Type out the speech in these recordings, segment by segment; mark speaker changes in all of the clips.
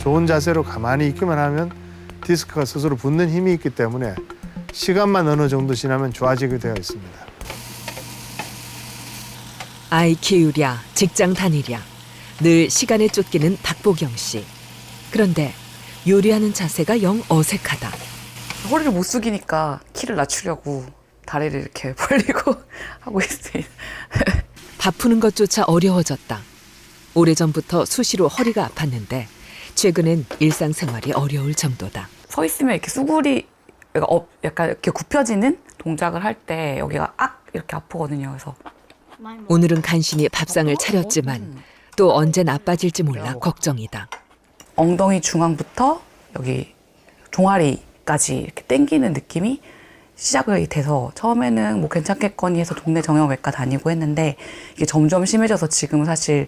Speaker 1: 좋은 자세로 가만히 있기만 하면 디스크가 스스로 붙는 힘이 있기 때문에 시간만 어느 정도 지나면 좋아지게 되어 있습니다.
Speaker 2: 아이 키우랴, 직장 다니랴, 늘 시간에 쫓기는 박보경 씨. 그런데 요리하는 자세가 영 어색하다.
Speaker 3: 허리를 못 숙이니까 키를 낮추려고 다리를 이렇게 벌리고 하고 있습니다.
Speaker 2: 밥 푸는 것조차 어려워졌다. 오래전부터 수시로 허리가 아팠는데 최근엔 일상생활이 어려울 정도다.
Speaker 3: 서 있으면 이렇게 수그리 약간 이렇게 굽혀지는 동작을 할 때 여기가 이렇게 아프거든요. 그래서
Speaker 2: 오늘은 간신히 밥상을 차렸지만 또 언제 나빠질지 몰라 걱정이다.
Speaker 3: 엉덩이 중앙부터 여기 종아리까지 이렇게 당기는 느낌이 시작이 돼서 처음에는 뭐 괜찮겠거니 해서 동네 정형외과 다니고 했는데 이게 점점 심해져서 지금은 사실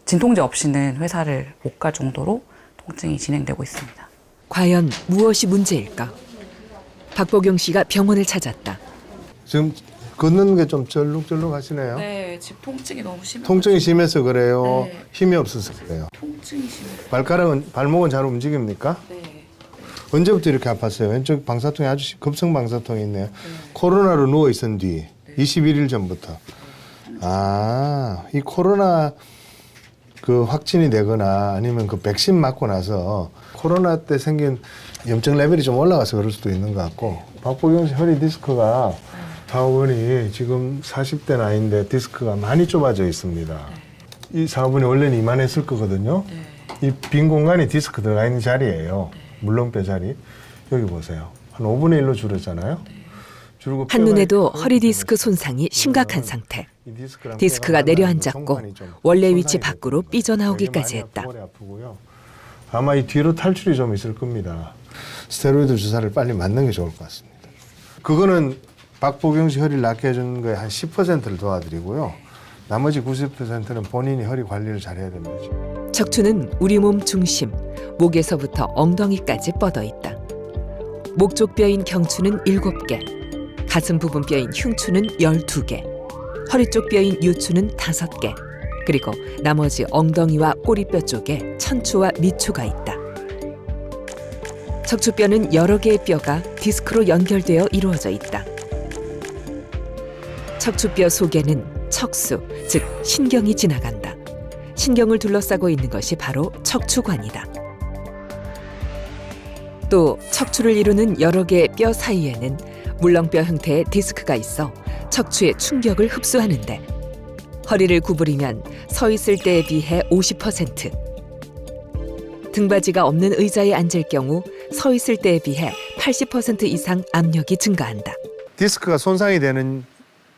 Speaker 3: 진통제 없이는 회사를 못 갈 정도로 통증이 진행되고 있습니다.
Speaker 2: 과연 무엇이 문제일까? 박보경 씨가 병원을 찾았다.
Speaker 1: 지금 걷는 게 좀 절룩절룩 하시네요.
Speaker 3: 네, 지금 통증이 너무 심해요.
Speaker 1: 통증이 심해서 그래요?
Speaker 3: 네.
Speaker 1: 힘이 없어서 그래요?
Speaker 3: 통증이 심해요.
Speaker 1: 발목은 잘 움직입니까?
Speaker 3: 네.
Speaker 1: 언제부터 이렇게 아팠어요? 왼쪽 방사통이 아주 급성 방사통이 있네요. 코로나로 누워 있은 뒤 21일 전부터. 아, 이 코로나 그 확진이 되거나 아니면 그 백신 맞고 나서 코로나 때 생긴 염증 레벨이 좀 올라가서 그럴 수도 있는 것 같고. 박보경 씨 허리 디스크가 사업원이 지금 40대 나이인데 디스크가 많이 좁아져 있습니다. 이 사업원이 원래는 이만했을 거거든요. 이 빈 공간이 디스크 들어가 있는 자리예요. 물렁뼈 자리. 여기 보세요. 한 5분의 1로 줄었잖아요. 줄고
Speaker 2: 한눈에도 허리 디스크 손상이 심각한 상태. 디스크가 내려앉았고 원래 위치 밖으로 삐져나오기까지 했다.
Speaker 1: 아마 이 뒤로 탈출이 좀 있을 겁니다. 스테로이드 주사를 빨리 맞는 게 좋을 것 같습니다. 그거는 박보경 씨 허리를 낫게 해주는 거에 한 10%를 도와드리고요. 나머지 90%는 본인이 허리 관리를 잘해야 됩니다.
Speaker 2: 척추는 우리 몸 중심, 목에서부터 엉덩이까지 뻗어 있다. 목 쪽 뼈인 경추는 7개, 가슴 부분 뼈인 흉추는 12개, 허리 쪽 뼈인 요추는 5개, 그리고 나머지 엉덩이와 꼬리뼈 쪽에 천추와 미추가 있다. 척추뼈는 여러 개의 뼈가 디스크로 연결되어 이루어져 있다. 척추뼈 속에는 척수, 즉 신경이 지나간다. 신경을 둘러싸고 있는 것이 바로 척추관이다. 또 척추를 이루는 여러 개의 뼈 사이에는 물렁뼈 형태의 디스크가 있어 척추의 충격을 흡수하는데 허리를 구부리면 서 있을 때에 비해 50%, 등받이가 없는 의자에 앉을 경우 서 있을 때에 비해 80% 이상 압력이 증가한다.
Speaker 1: 디스크가 손상이 되는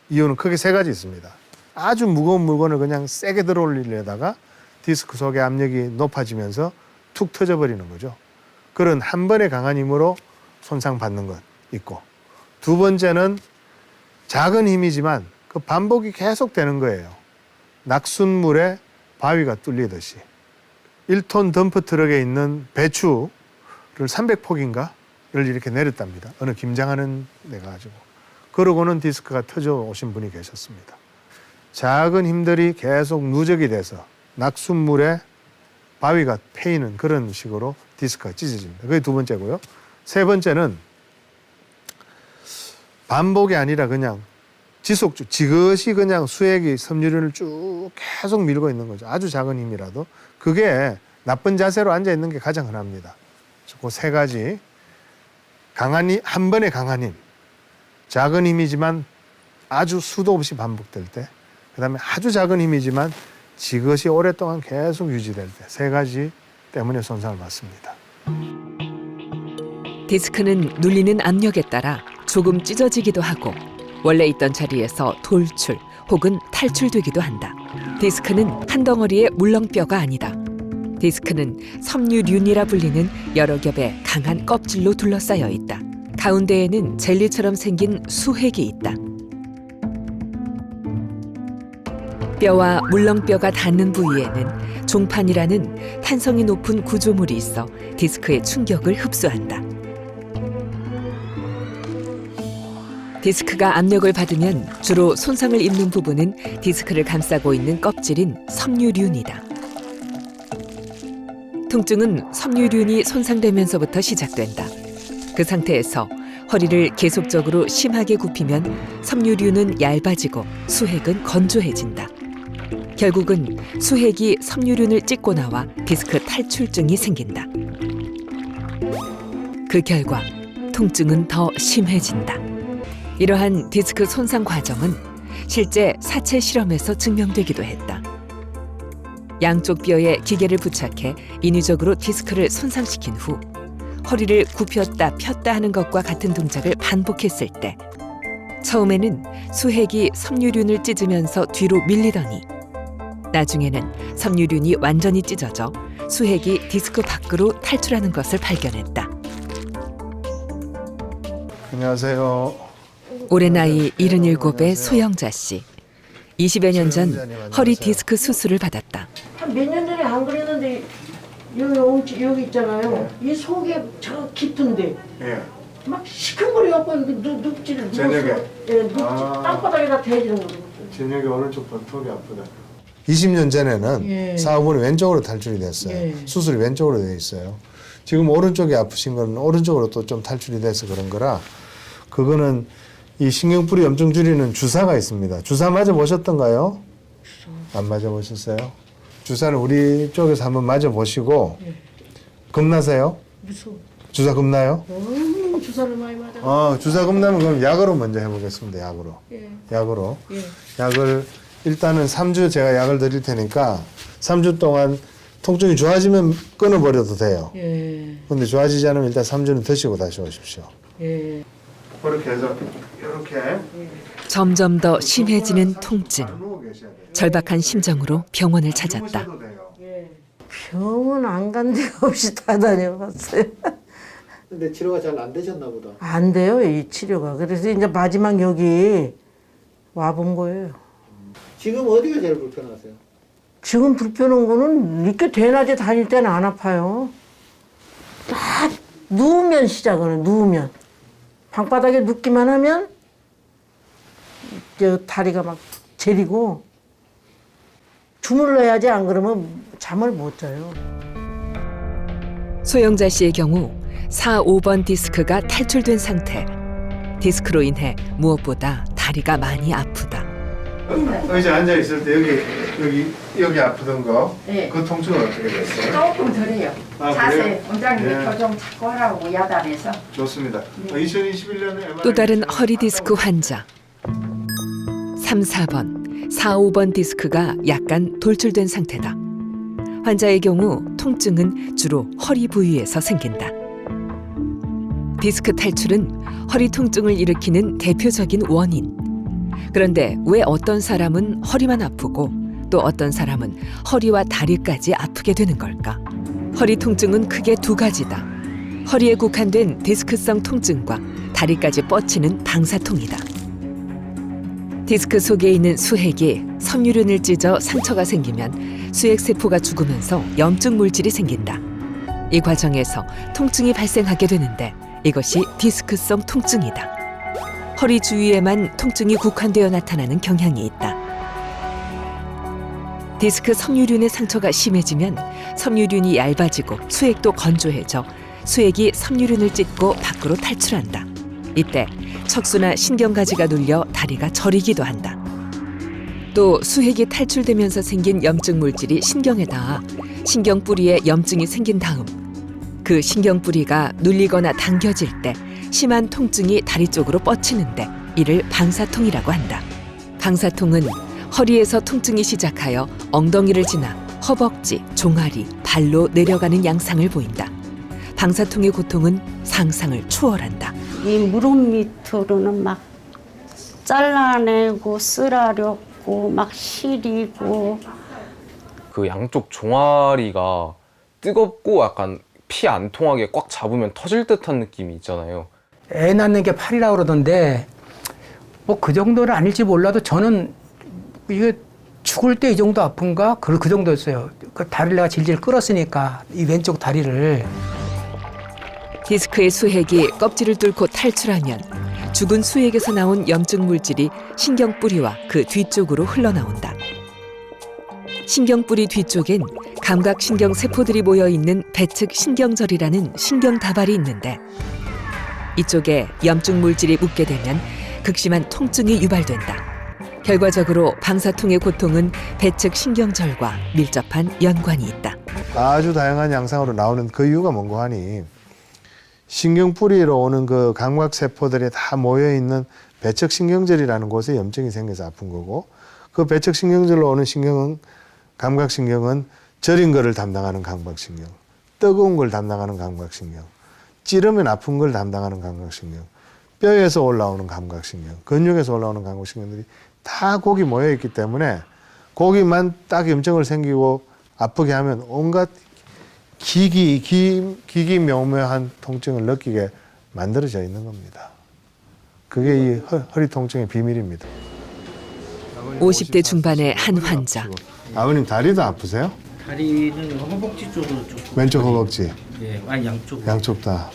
Speaker 1: 이유는 크게 3가지 있습니다. 아주 무거운 물건을 그냥 세게 들어올리려다가 디스크 속의 압력이 높아지면서 툭 터져버리는 거죠. 그런 한 번의 강한 힘으로 손상받는 것 있고, 두 번째는 작은 힘이지만 그 반복이 계속 되는 거예요. 낙순물에 바위가 뚫리듯이. 1톤 덤프 트럭에 있는 배추를 300폭인가를 이렇게 내렸답니다. 어느 김장하는 데 가지고. 그러고는 디스크가 터져 오신 분이 계셨습니다. 작은 힘들이 계속 누적이 돼서 낙순물에 바위가 패이는 그런 식으로 디스크가 찢어집니다. 그게 두 번째고요. 세 번째는 반복이 아니라 그냥 지그시 그냥 수액이 섬유륜을 쭉 계속 밀고 있는 거죠. 아주 작은 힘이라도. 그게 나쁜 자세로 앉아 있는 게 가장 흔합니다. 그 3가지. 강한 힘, 한 번의 강한 힘. 작은 힘이지만 아주 수도 없이 반복될 때, 그다음에 아주 작은 힘이지만 지그시 오랫동안 계속 유지될 때, 3가지 때문에 손상을 받습니다.
Speaker 2: 디스크는 눌리는 압력에 따라 조금 찢어지기도 하고 원래 있던 자리에서 돌출 혹은 탈출되기도 한다. 디스크는 한 덩어리의 물렁뼈가 아니다. 디스크는 섬유륜이라 불리는 여러 겹의 강한 껍질로 둘러싸여 있다. 가운데에는 젤리처럼 생긴 수핵이 있다. 뼈와 물렁뼈가 닿는 부위에는 종판이라는 탄성이 높은 구조물이 있어 디스크의 충격을 흡수한다. 디스크가 압력을 받으면 주로 손상을 입는 부분은 디스크를 감싸고 있는 껍질인 섬유륜이다. 통증은 섬유륜이 손상되면서부터 시작된다. 그 상태에서 허리를 계속적으로 심하게 굽히면 섬유륜은 얇아지고 수핵은 건조해진다. 결국은 수핵이 섬유륜을 찢고 나와 디스크 탈출증이 생긴다. 그 결과 통증은 더 심해진다. 이러한 디스크 손상 과정은 실제 사체 실험에서 증명되기도 했다. 양쪽 뼈에 기계를 부착해 인위적으로 디스크를 손상시킨 후 허리를 굽혔다 폈다 하는 것과 같은 동작을 반복했을 때 처음에는 수핵이 섬유륜을 찢으면서 뒤로 밀리더니 나중에는 섬유륜이 완전히 찢어져 수핵이 디스크 밖으로 탈출하는 것을 발견했다.
Speaker 1: 안녕하세요.
Speaker 2: 올해 나이 77의 소영자 씨. 20여 년 전 허리 디스크 수술을 받았다.
Speaker 4: 한 몇 년 전에 안 그랬는데 여기 있잖아요. 이 속에 저 깊은데
Speaker 1: 예.
Speaker 4: 막 시큰거려갖고 눕지를
Speaker 1: 저녁에?
Speaker 4: 눕지
Speaker 1: 아.
Speaker 4: 땅바닥에다 대지는 거죠.
Speaker 1: 저녁에 오른쪽 발톱이 아프다. 20년 전에는
Speaker 4: 예.
Speaker 1: 사후분이 왼쪽으로 탈출이 됐어요.
Speaker 4: 예.
Speaker 1: 수술이 왼쪽으로 돼 있어요. 지금 오른쪽이 아프신 건 오른쪽으로 또 좀 탈출이 돼서 그런 거라 그거는 이 신경뿌리 염증 줄이는 주사가 있습니다. 주사 맞아 보셨던가요? 안 맞아 보셨어요? 주사는 우리 쪽에서 한번 맞아 보시고 겁나세요?
Speaker 4: 무서워.
Speaker 1: 주사 겁나요?
Speaker 4: 너무 주사를 많이 맞아.
Speaker 1: 주사 겁나면 그럼 약으로 먼저 해보겠습니다. 약으로.
Speaker 4: 예.
Speaker 1: 약으로.
Speaker 4: 예.
Speaker 1: 약을 일단은 3주 제가 약을 드릴 테니까 3주 동안 통증이 좋아지면 끊어버려도 돼요.
Speaker 4: 예.
Speaker 1: 근데 좋아지지 않으면 일단 3주는 드시고 다시 오십시오.
Speaker 4: 예.
Speaker 1: 그렇게 해서 이렇게
Speaker 2: 점점 더 심해지는 통증.
Speaker 1: 누워 계셔야 돼요.
Speaker 2: 절박한 심정으로 병원을 찾았다.
Speaker 1: 주무셔도 돼요.
Speaker 4: 예. 병원 안 간 데가 없이 다 다녀봤어요.
Speaker 5: 근데 치료가 잘 안 되셨나 보다.
Speaker 4: 안 돼요, 이 치료가. 그래서 이제 마지막 여기 와본 거예요.
Speaker 5: 지금 어디가 제일 불편하세요?
Speaker 4: 지금 불편한 거는 이렇게 대낮에 다닐 때는 안 아파요. 딱 누우면 시작하는 누우면 방바닥에 눕기만 하면 저 다리가 막 저리고 주물러야지 안 그러면 잠을 못 자요.
Speaker 2: 소영자 씨의 경우 4, 5번 디스크가 탈출된 상태. 디스크로 인해 무엇보다 다리가 많이 아프다.
Speaker 1: 의자 앉아 있을 때 여기 아프던 거,
Speaker 6: 네.
Speaker 1: 그 통증은 어떻게 됐어요?
Speaker 6: 조금 덜해요.
Speaker 1: 아,
Speaker 6: 자세
Speaker 1: 그래요?
Speaker 6: 원장님이
Speaker 1: 예.
Speaker 6: 교정 자꾸 하라고 야단해서
Speaker 1: 좋습니다. 2021년에
Speaker 2: 또 다른 허리 디스크 환자. 3, 4번, 4, 5번 디스크가 약간 돌출된 상태다. 환자의 경우 통증은 주로 허리 부위에서 생긴다. 디스크 탈출은 허리 통증을 일으키는 대표적인 원인. 그런데 왜 어떤 사람은 허리만 아프고 또 어떤 사람은 허리와 다리까지 아프게 되는 걸까? 허리 통증은 크게 두 가지다. 허리에 국한된 디스크성 통증과 다리까지 뻗치는 방사통이다. 디스크 속에 있는 수핵이 섬유륜을 찢어 상처가 생기면 수핵세포가 죽으면서 염증 물질이 생긴다. 이 과정에서 통증이 발생하게 되는데 이것이 디스크성 통증이다. 허리 주위에만 통증이 국한되어 나타나는 경향이 있다. 디스크 섬유륜의 상처가 심해지면 섬유륜이 얇아지고 수액도 건조해져 수액이 섬유륜을 찢고 밖으로 탈출한다. 이때 척수나 신경가지가 눌려 다리가 저리기도 한다. 또 수액이 탈출되면서 생긴 염증 물질이 신경에 닿아 신경 뿌리에 염증이 생긴 다음 그 신경 뿌리가 눌리거나 당겨질 때 심한 통증이 다리 쪽으로 뻗치는데 이를 방사통이라고 한다. 방사통은 허리에서 통증이 시작하여 엉덩이를 지나 허벅지, 종아리, 발로 내려가는 양상을 보인다. 방사통의 고통은 상상을 초월한다.
Speaker 7: 이 무릎 밑으로는 막 잘라내고 쓰라렸고 막 시리고
Speaker 8: 그 양쪽 종아리가 뜨겁고 약간 피 안 통하게 꽉 잡으면 터질 듯한 느낌이 있잖아요.
Speaker 9: 애 낳는 게 8이라고 그러던데 뭐 그 정도는 아닐지 몰라도 저는 이게 죽을 때 이 정도 아픈가? 그 정도였어요. 그 다리를 내가 질질 끌었으니까 이 왼쪽 다리를.
Speaker 2: 디스크의 수핵이 껍질을 뚫고 탈출하면 죽은 수액에서 나온 염증 물질이 신경뿌리와 그 뒤쪽으로 흘러나온다. 신경뿌리 뒤쪽엔 감각신경 세포들이 모여 있는 배측 신경절이라는 신경 다발이 있는데 이쪽에 염증 물질이 묻게 되면 극심한 통증이 유발된다. 결과적으로 방사통의 고통은 배측 신경절과 밀접한 연관이 있다.
Speaker 1: 아주 다양한 양상으로 나오는 그 이유가 뭔고 하니 신경뿌리로 오는 그 감각세포들이 다 모여있는 배측신경절이라는 곳에 염증이 생겨서 아픈 거고 그 배측신경절로 오는 신경은 감각신경은 저린 거를 담당하는 감각신경, 뜨거운 걸 담당하는 감각신경, 찌르면 아픈 걸 담당하는 감각신경, 뼈에서 올라오는 감각신경, 근육에서 올라오는 감각신경들이 다 거기 모여있기 때문에 거기만 딱 염증을 생기고 아프게 하면 온갖 기기묘묘한 통증을 느끼게 만들어져 있는 겁니다. 그게 이 허리 통증의 비밀입니다.
Speaker 2: 50대 중반의 한 환자.
Speaker 1: 아버님 다리도 아프세요?
Speaker 10: 다리는 허벅지 쪽으로 조금.
Speaker 1: 왼쪽 허벅지?
Speaker 10: 예, 아니 양쪽.
Speaker 1: 양쪽 다.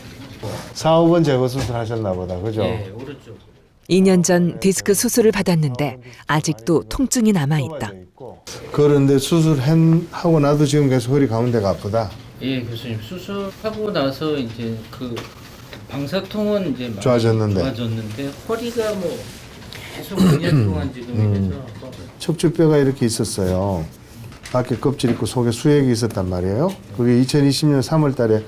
Speaker 1: 4, 5번 제거 수술 하셨나 보다. 그죠?
Speaker 10: 예, 오른쪽.
Speaker 2: 2년 전 디스크 수술을 받았는데 아직도 통증이 남아있다.
Speaker 1: 그런데 수술하고 나도 지금 계속 허리 가운데가 아프다?
Speaker 10: 예, 교수님 수술하고 나서 이제 그 방사통은 이제 많이 좋아졌는데 허리가 뭐 계속 2년 동안 지금 이래서
Speaker 1: 척추뼈가 이렇게 있었어요. 밖에 껍질 있고 속에 수액이 있었단 말이에요. 그게 2020년 3월 달에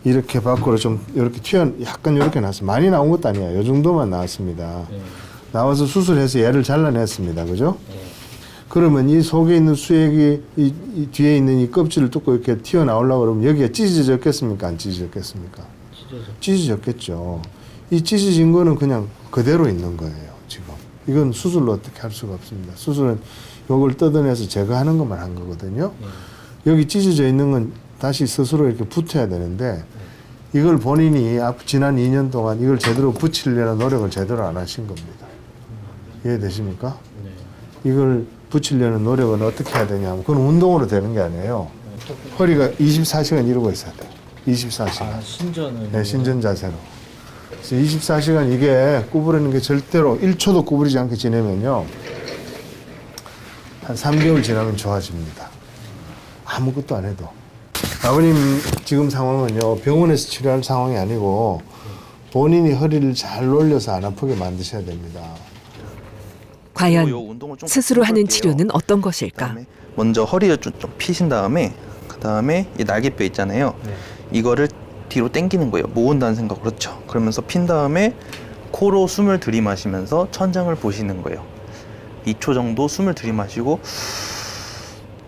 Speaker 1: 이렇게 밖으로 좀 이렇게 약간 이렇게 나왔어요. 많이 나온 것도 아니에요. 이 정도만 나왔습니다. 나와서 수술해서 얘를 잘라냈습니다. 그죠? 그러면 이 속에 있는 수액이 이 뒤에 있는 이 껍질을 뚫고 이렇게 튀어나오려고 그러면 여기가 찢어졌겠습니까? 안 찢어졌겠습니까? 찢어졌겠죠. 이 찢어진 거는 그냥 그대로 있는 거예요. 지금. 이건 수술로 어떻게 할 수가 없습니다. 수술은 이걸 뜯어내서 제거하는 것만 한 거거든요. 여기 찢어져 있는 건 다시 스스로 이렇게 붙어야 되는데 이걸 본인이 지난 2년 동안 이걸 제대로 붙이려는 노력을 제대로 안 하신 겁니다. 이해되십니까? 이걸 붙이려는 노력은 어떻게 해야 되냐면 그건 운동으로 되는 게 아니에요. 허리가 24시간 이러고 있어야 돼요. 24시간.
Speaker 10: 아, 신전을.
Speaker 1: 네, 신전 자세로. 그래서 24시간 이게 구부리는 게 절대로 1초도 구부리지 않게 지내면요. 한 3개월 지나면 좋아집니다. 아무것도 안 해도. 아버님 지금 상황은요. 병원에서 치료할 상황이 아니고 본인이 허리를 잘 놀려서 안 아프게 만드셔야 됩니다.
Speaker 2: 과연 스스로 하는 치료는 어떤 것일까?
Speaker 11: 그다음에 먼저 허리를 좀 피신 다음에 그다음에 이 날개뼈 있잖아요. 이거를 뒤로 당기는 거예요. 모은다는 생각. 그렇죠. 그러면서 핀 다음에 코로 숨을 들이마시면서 천장을 보시는 거예요. 2초 정도 숨을 들이마시고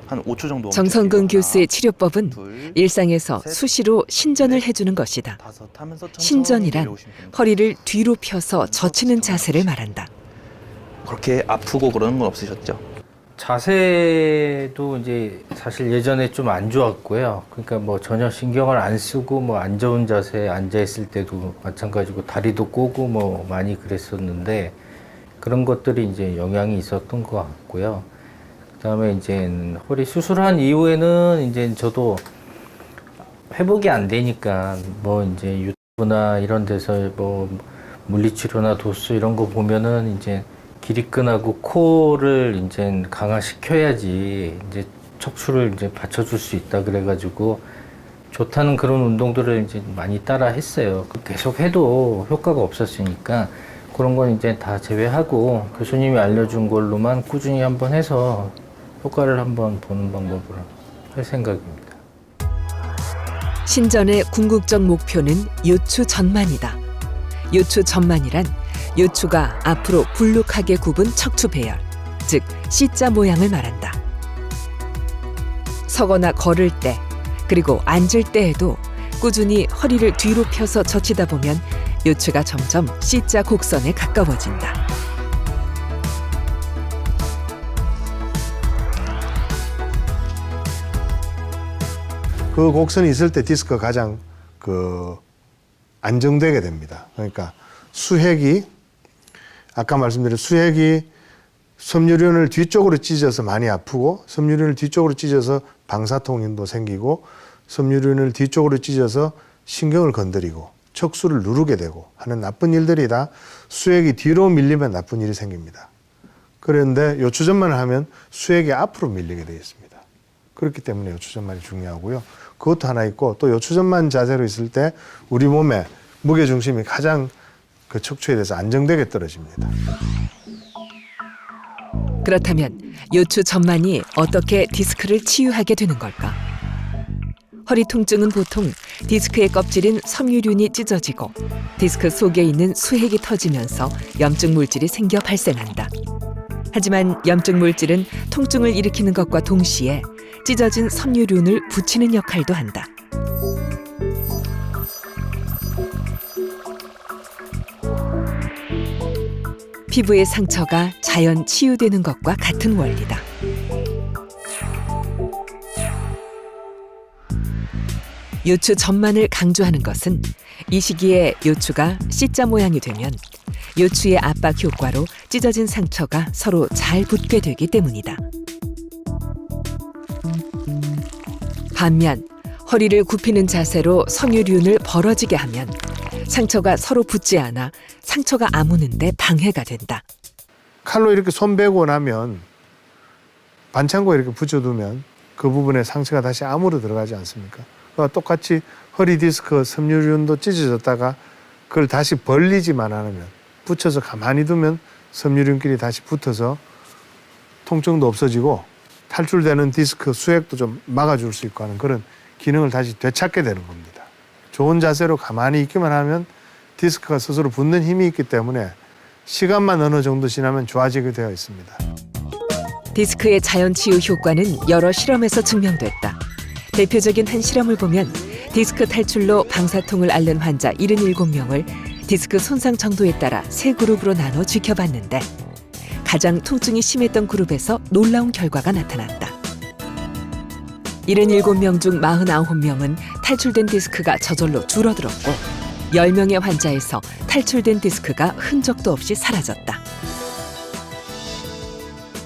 Speaker 11: 한 5초 정도.
Speaker 2: 정성근 교수의 치료법은 일상에서 수시로 신전을 해주는 것이다. 신전이란 허리를 뒤로 펴서 젖히는 자세를 말한다.
Speaker 11: 그렇게 아프고 그러는 건 없으셨죠?
Speaker 10: 자세도 이제 사실 예전에 좀 안 좋았고요. 그러니까 뭐 전혀 신경을 안 쓰고 뭐 안 좋은 자세에 앉아 있을 때도 마찬가지고 다리도 꼬고 뭐 많이 그랬었는데 그런 것들이 이제 영향이 있었던 것 같고요. 그다음에 이제 허리 수술한 이후에는 이제 저도 회복이 안 되니까 뭐 이제 유튜브나 이런 데서 뭐 물리치료나 도수 이런 거 보면은 이제 기립근하고 코를 이제 강화시켜야지 이제 척추를 이제 받쳐줄 수 있다 그래가지고 좋다는 그런 운동들을 이제 많이 따라 했어요. 계속 해도 효과가 없었으니까 그런 건 이제 다 제외하고 교수님이 알려준 걸로만 꾸준히 한번 해서 효과를 한번 보는 방법으로 할 생각입니다.
Speaker 2: 신전의 궁극적 목표는 요추 전만이다. 요추 전만이란 요추가 앞으로 불룩하게 굽은 척추 배열, 즉 C자 모양을 말한다. 서거나 걸을 때, 그리고 앉을 때에도 꾸준히 허리를 뒤로 펴서 젖히다 보면 요추가 점점 C자 곡선에 가까워진다.
Speaker 1: 그 곡선이 있을 때 디스크가 가장 안정되게 됩니다. 그러니까 수핵이 아까 말씀드린 수핵이 섬유륜을 뒤쪽으로 찢어서 많이 아프고 섬유륜을 뒤쪽으로 찢어서 방사통도 생기고 섬유륜을 뒤쪽으로 찢어서 신경을 건드리고 척수를 누르게 되고 하는 나쁜 일들이 다 수액이 뒤로 밀리면 나쁜 일이 생깁니다. 그런데 요추전만을 하면 수액이 앞으로 밀리게 되어 있습니다. 그렇기 때문에 요추전만이 중요하고요. 그것도 하나 있고 또 요추전만 자세로 있을 때 우리 몸의 무게 중심이 가장 그 척추에 대해서 안정되게 떨어집니다.
Speaker 2: 그렇다면 요추 전만이 어떻게 디스크를 치유하게 되는 걸까? 허리 통증은 보통 디스크의 껍질인 섬유륜이 찢어지고 디스크 속에 있는 수핵이 터지면서 염증 물질이 생겨 발생한다. 하지만 염증 물질은 통증을 일으키는 것과 동시에 찢어진 섬유륜을 붙이는 역할도 한다. 피부의 상처가 자연 치유되는 것과 같은 원리다. 요추 전만을 강조하는 것은 이 시기에 요추가 C자 모양이 되면 요추의 압박 효과로 찢어진 상처가 서로 잘 붙게 되기 때문이다. 반면 허리를 굽히는 자세로 섬유륜을 벌어지게 하면 상처가 서로 붙지 않아 상처가 아무는데 방해가 된다.
Speaker 1: 칼로 이렇게 손 베고 나면 반창고에 이렇게 붙여두면 그 부분에 상처가 다시 암으로 들어가지 않습니까? 그와 똑같이 허리 디스크 섬유륜도 찢어졌다가 그걸 다시 벌리지만 않으면 붙여서 가만히 두면 섬유륜끼리 다시 붙어서 통증도 없어지고 탈출되는 디스크 수액도 좀 막아줄 수 있고 하는 그런 기능을 다시 되찾게 되는 겁니다. 좋은 자세로 가만히 있기만 하면 디스크가 스스로 붙는 힘이 있기 때문에 시간만 어느 정도 지나면 좋아지게 되어 있습니다.
Speaker 2: 디스크의 자연 치유 효과는 여러 실험에서 증명됐다. 대표적인 한 실험을 보면 디스크 탈출로 방사통을 앓는 환자 77명을 디스크 손상 정도에 따라 세 그룹으로 나눠 지켜봤는데 가장 통증이 심했던 그룹에서 놀라운 결과가 나타났다. 77명 중 49명은 탈출된 디스크가 저절로 줄어들었고 10명의 환자에서 탈출된 디스크가 흔적도 없이 사라졌다.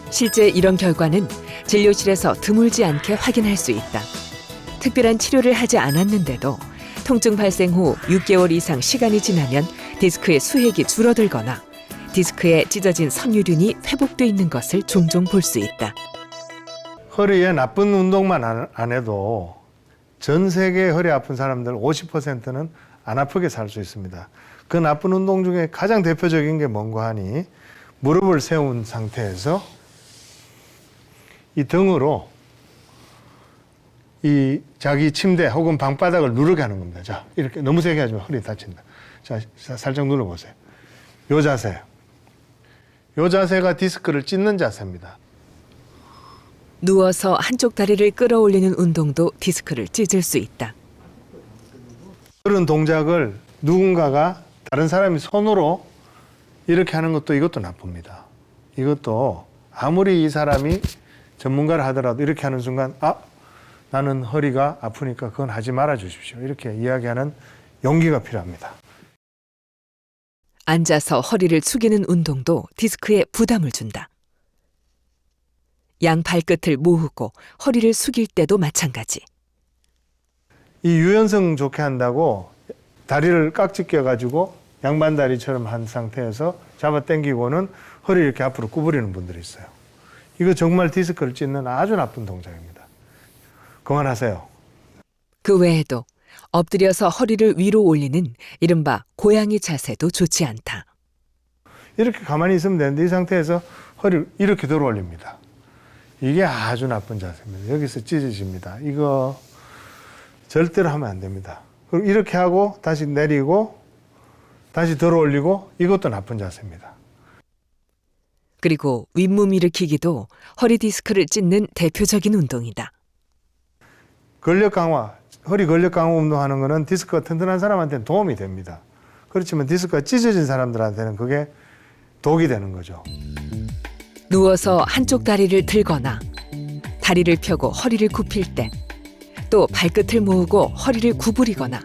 Speaker 2: 실제 이런 결과는 진료실에서 드물지 않게 확인할 수 있다. 특별한 치료를 하지 않았는데도 통증 발생 후 6개월 이상 시간이 지나면 디스크의 수핵이 줄어들거나 디스크에 찢어진 섬유륜이 회복돼 있는 것을 종종 볼 수 있다.
Speaker 1: 허리에 나쁜 운동만 안 해도 전 세계 허리 아픈 사람들 50%는 안 아프게 살 수 있습니다. 그 나쁜 운동 중에 가장 대표적인 게 뭔가 하니 무릎을 세운 상태에서 이 등으로 이 자기 침대 혹은 방바닥을 누르게 하는 겁니다. 자, 이렇게 너무 세게 하지 마. 허리 다친다. 자, 살짝 눌러보세요. 요 자세. 요 자세가 디스크를 찢는 자세입니다.
Speaker 2: 누워서 한쪽 다리를 끌어올리는 운동도 디스크를 찢을 수 있다.
Speaker 1: 그런 동작을 누군가가 다른 사람이 손으로 이렇게 하는 것도 이것도 나쁩니다. 이것도 아무리 이 사람이 전문가를 하더라도 이렇게 하는 순간 나는 허리가 아프니까 그건 하지 말아 주십시오. 이렇게 이야기하는 용기가 필요합니다.
Speaker 2: 앉아서 허리를 숙이는 운동도 디스크에 부담을 준다. 양 발끝을 모으고 허리를 숙일 때도 마찬가지.
Speaker 1: 이 유연성 좋게 한다고 다리를 깍지 껴가지고 양반다리처럼 한 상태에서 잡아 당기고는 허리 이렇게 앞으로 구부리는 분들이 있어요. 이거 정말 디스크를 찢는 아주 나쁜 동작입니다. 그만하세요.
Speaker 2: 그 외에도 엎드려서 허리를 위로 올리는 이른바 고양이 자세도 좋지 않다.
Speaker 1: 이렇게 가만히 있으면 되는데 이 상태에서 허리를 이렇게 들어 올립니다. 이게 아주 나쁜 자세입니다. 여기서 찢어집니다. 이거 절대로 하면 안 됩니다. 그리고 이렇게 하고 다시 내리고 다시 들어 올리고 이것도 나쁜 자세입니다.
Speaker 2: 그리고 윗몸 일으키기도 허리 디스크를 찢는 대표적인 운동이다.
Speaker 1: 근력 강화, 허리 근력 강화 운동하는 거는 디스크가 튼튼한 사람한테는 도움이 됩니다. 그렇지만 디스크가 찢어진 사람들한테는 그게 독이 되는 거죠.
Speaker 2: 누워서 한쪽 다리를 들거나 다리를 펴고 허리를 굽힐 때, 또 발끝을 모으고 허리를 구부리거나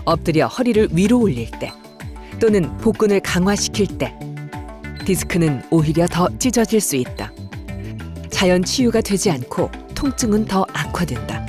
Speaker 2: 엎드려 허리를 위로 올릴 때, 또는 복근을 강화시킬 때 디스크는 오히려 더 찢어질 수 있다. 자연 치유가 되지 않고 통증은 더 악화된다.